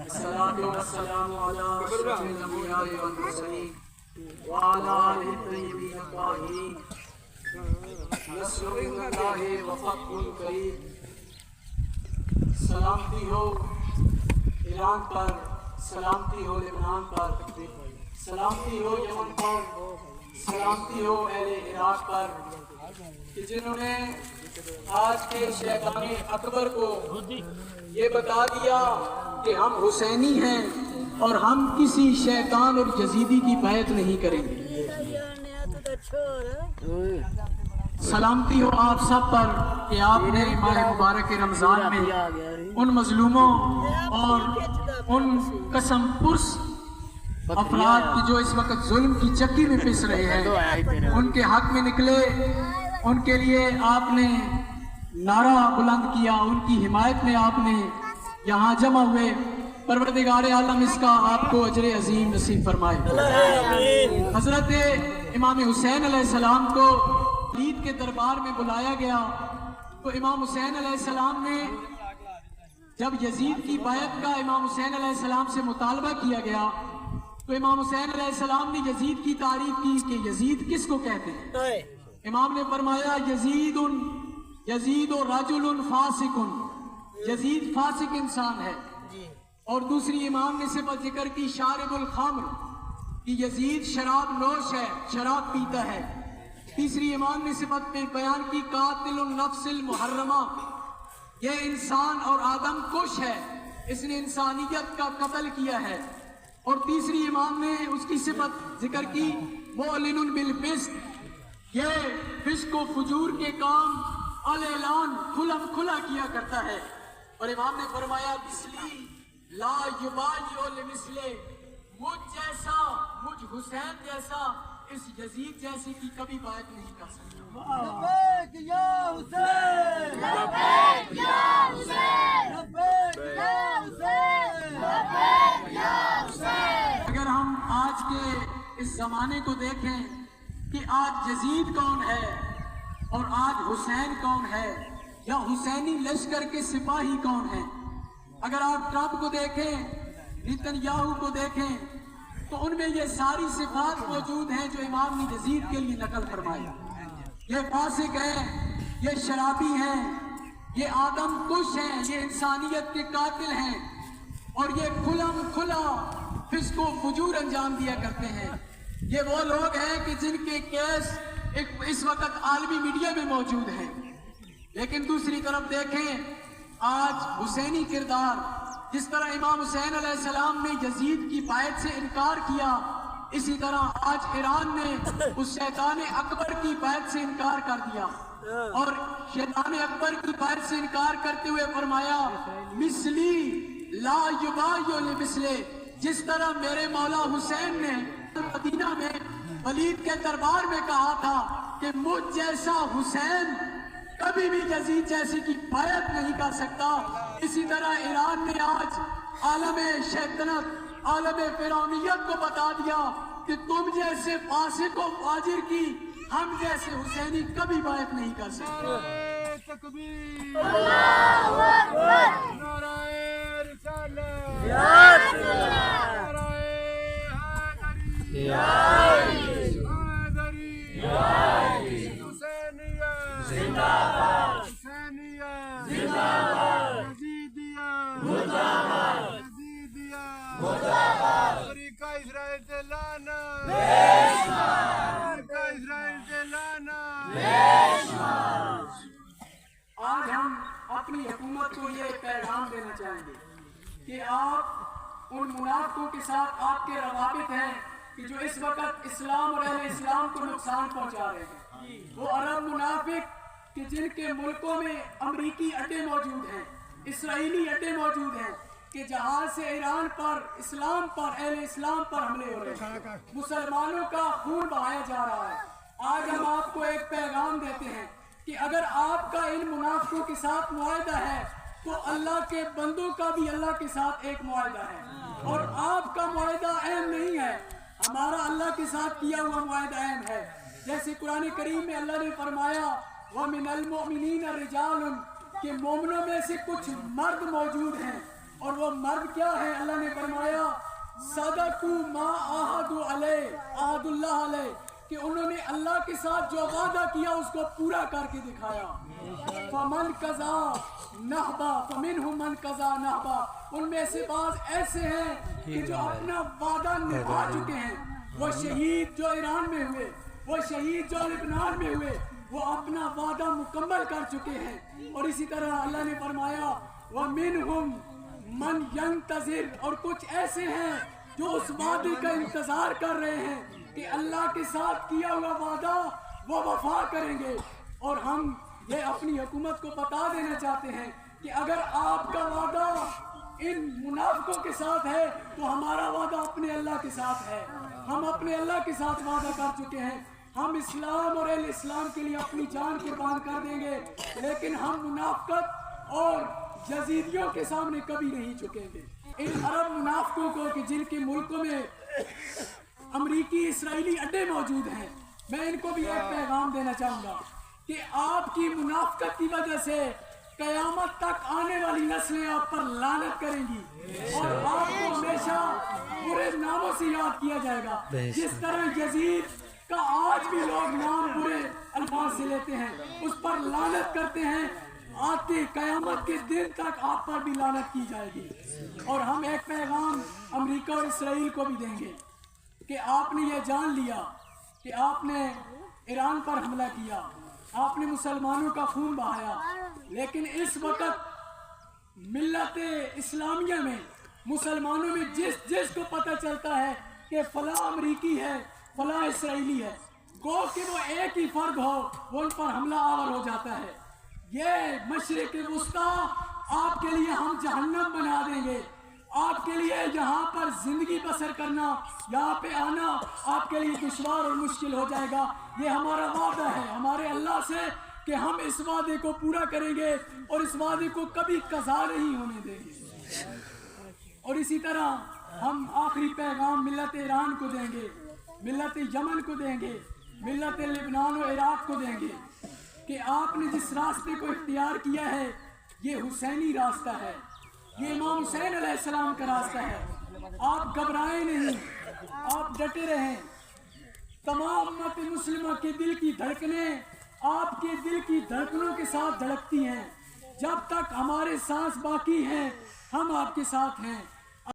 الصلاة والسلام على أشرف الأنبياء والمرسلين وعلى آله الطيبين الطاهرين نصر من اللہ وفتح قریب. سلامتی ہو ایران پر، سلامتی ہو لبنان پر، سلامتی ہو یمن پر، سلامتی ہو اہل عراق پر، کہ جنہوں نے آج کے شیطان اکبر کو یہ بتا دیا کہ ہم حسینی ہیں اور ہم کسی شیطان اور یزیدی کی بیعت نہیں کریں گے. سلامتی ہو آپ سب پر کہ آپ نے ماہ مبارک رمضان میں ان مظلوموں اور ان قسم پرس افراد کی جو اس وقت ظلم کی چکی میں پس رہے ہیں ان کے حق میں نکلے، ان کے لیے آپ نے نعرہ بلند کیا، ان کی حمایت میں آپ نے یہاں جمع ہوئے. پروردگار عالم اس کا آپ کو اجر عظیم نصیب فرمائے. حضرت امام حسین علیہ السلام کو عید کے دربار میں بلایا گیا تو امام حسین علیہ السلام نے جب یزید کی بیعت کا امام حسین علیہ السلام سے مطالبہ کیا گیا تو امام حسین علیہ السلام نے یزید کی تعریف کی کہ یزید کس کو کہتے ہیں. امام نے فرمایا یزید رجل فاسق، یزید فاسق انسان ہے. اور دوسری امام نے صفت ذکر کی شارب الخمر، کہ یزید شراب نوش ہے، شراب پیتا ہے. تیسری امام نے صفت میں بیان کی قاتل النفس المحرمہ، یہ انسان اور آدم کش ہے، اس نے انسانیت کا قتل کیا ہے. اور تیسری امام نے اس کی صفت ذکر کی معلن بالفسق، یہ فسق و فجور کے کام اعلان کھلا کیا کرتا ہے. اور امام نے فرمایا مثلی لا یبایع لمثلہ، مجھ جیسا، مجھ حسین جیسا اس یزید جیسے کی کبھی بیعت نہیں کر سکتا. لبیک یا حسین، لبیک یا حسین، لبیک یا حسین، لبیک یا حسین. اگر ہم آج کے اس زمانے کو دیکھیں کہ آج یزید کون ہے اور آج حسین کون ہے، یا حسینی لشکر کے سپاہی کون ہیں. اگر آپ ٹرمپ کو دیکھیں، نیتن یاہو کو دیکھیں تو ان میں یہ ساری صفات موجود ہیں جو امام نے یزید کے لیے نقل فرمائی. یہ فاسق ہیں، یہ شرابی ہیں، یہ آدم کش ہیں، یہ انسانیت کے قاتل ہیں، اور یہ کھلا فسق و فجور انجام دیا کرتے ہیں. یہ وہ لوگ ہیں کہ جن کے کیس اس وقت عالمی میڈیا میں موجود ہیں. لیکن دوسری طرف دیکھیں آج حسینی کردار، جس طرح امام حسین علیہ السلام نے یزید کی بیعت سے انکار کیا، اسی طرح آج ایران نے اس شیطان اکبر کی بیعت سے انکار کر دیا. اور شیطان اکبر کی بیعت سے انکار کرتے ہوئے فرمایا مثلی لا یبایع لمثلہ، جس طرح میرے مولا حسین نے مدینہ میں ولید کے دربار میں کہا تھا کہ مجھ جیسا حسین کبھی بھی یزید جیسی کی بیعت نہیں کر سکتا، اسی طرح ایران نے آج عالم شیطنت، عالم فرعونیت کو بتا دیا کہ تم جیسے فاسق و فاجر کی ہم جیسے حسینی کبھی بیعت نہیں کر سکتے. تکبیر، اللہ اکبر، نعرہ رسالت، یا رسول اللہ، نعرہ حیدری، یا حیدری، یا حسینیہ زندہ باد، حسینیہ زندہ باد، یزیدیہ زندہ باد، یزیدیہ زندہ باد. امریکہ اسرائیل سے لعنت، امریکہ اسرائیل سے لعنت. آج ہم اپنی حکومت کو یہ پیغام دینا چاہیں گے کہ آپ ان منافقوں کے ساتھ آپ کے روابط ہیں کہ جو اس وقت اسلام اور اہل اسلام کو نقصان پہنچا رہے ہیں. وہ عرب منافق کہ جن کے ملکوں میں امریکی اڈے موجود ہیں، اسرائیلی اڈے موجود ہیں، کہ جہاں سے ایران پر، اسلام پر، اہل اسلام پر حملے ہو رہے ہیں، مسلمانوں کا خون بہایا جا رہا ہے. آج ہم آپ کو ایک پیغام دیتے ہیں کہ اگر آپ کا ان منافقوں کے ساتھ معاہدہ ہے تو اللہ کے بندوں کا بھی اللہ کے ساتھ ایک معاہدہ ہے، اور آپ کا معاہدہ اہم نہیں ہے، ہمارا اللہ کے ساتھ کیا ہوا معاہدہ اہم ہے. جیسے قرآن کریم میں اللہ نے فرمایا وَمِنَ الْمُؤْمِنِينَ رِجَالٌ کہ مومنوں میں سے کچھ مرد موجود ہیں، اور وہ مرد کیا ہے؟ اللہ نے فرمایا صدقوا ما عاہدوا علیہ، عہد اللہ علیہ، کہ انہوں نے اللہ کے ساتھ جو وعدہ کیا اس کو پورا کر کے دکھایا۔ فمن قضا نحبا فمنہم من قضا نحبا، ان میں سے بعض ایسے ہیں کہ جو اپنا وعدہ نبھا چکے ہیں۔ وہ شہید جو ایران میں ہوئے، وہ شہید جو لبنان میں ہوئے، وہ اپنا وعدہ مکمل کر چکے ہیں۔ اور اسی طرح اللہ نے فرمایا وَمِنْهُمْ مَنْ يَنْتَظِرُ، اور کچھ ایسے ہیں جو اس وعدے کا انتظار کر رہے ہیں کہ اللہ کے ساتھ کیا ہوا وعدہ وہ وفا کریں گے۔ اور ہم یہ اپنی حکومت کو بتا دینا چاہتے ہیں کہ اگر آپ کا وعدہ ان منافقوں کے ساتھ ہے تو ہمارا وعدہ اپنے اللہ کے ساتھ ہے۔ ہم اپنے اللہ کے ساتھ وعدہ کر چکے ہیں، ہم اسلام اور اہل اسلام کے لیے اپنی جان قربان کر دیں گے، لیکن ہم منافقت اور یزیدیوں کے سامنے کبھی نہیں جھکیں گے۔ ان عرب منافقوں کو کہ جن کے ملکوں میں امریکی اسرائیلی اڈے موجود ہیں، میں ان کو بھی ایک پیغام دینا چاہوں گا کہ آپ کی منافقت کی وجہ سے قیامت تک آنے والی نسلیں آپ پر لعنت کریں گی، اور آپ کو ہمیشہ برے ناموں سے یاد کیا جائے گا۔ جس طرح یزید کا آج بھی لوگ نام برے الفاظ سے لیتے ہیں، اس پر لعنت کرتے ہیں، آتے قیامت کے دن تک آپ پر بھی لعنت کی جائے گی۔ اور ہم ایک پیغام امریکہ اور اسرائیل کو بھی دیں گے کہ آپ نے یہ جان لیا کہ آپ نے ایران پر حملہ کیا، آپ نے مسلمانوں کا خون بہایا، لیکن اس وقت ملت اسلامیہ میں مسلمانوں میں جس کو پتہ چلتا ہے کہ فلاں امریکی ہے، فلاں اسرائیلی ہے، گو کہ وہ ایک ہی فرد ہو، وہ ان پر حملہ آور ہو جاتا ہے۔ یہ مشرق وسطیٰ آپ کے لیے ہم جہنم بنا دیں گے، آپ کے لیے یہاں پر زندگی بسر کرنا، یہاں پہ آنا آپ کے لیے دشوار اور مشکل ہو جائے گا۔ یہ ہمارا وعدہ ہے ہمارے اللہ سے کہ ہم اس وعدے کو پورا کریں گے اور اس وعدے کو کبھی قضا نہیں ہونے دیں گے۔ اور اسی طرح ہم آخری پیغام ملت ایران کو دیں گے، ملت یمن کو دیں گے، ملت لبنان و عراق کو دیں گے کہ آپ نے جس راستے کو اختیار کیا ہے یہ حسینی راستہ ہے، یہ امام حسین علیہ السلام کا راستہ ہے۔ آپ گھبرائیں نہیں، آپ ڈٹے رہیں۔ تمام امت مسلمہ کے دل کی دھڑکنیں آپ کے دل کی دھڑکنوں کے ساتھ دھڑکتی ہیں۔ جب تک ہمارے سانس باقی ہیں ہم آپ کے ساتھ ہیں۔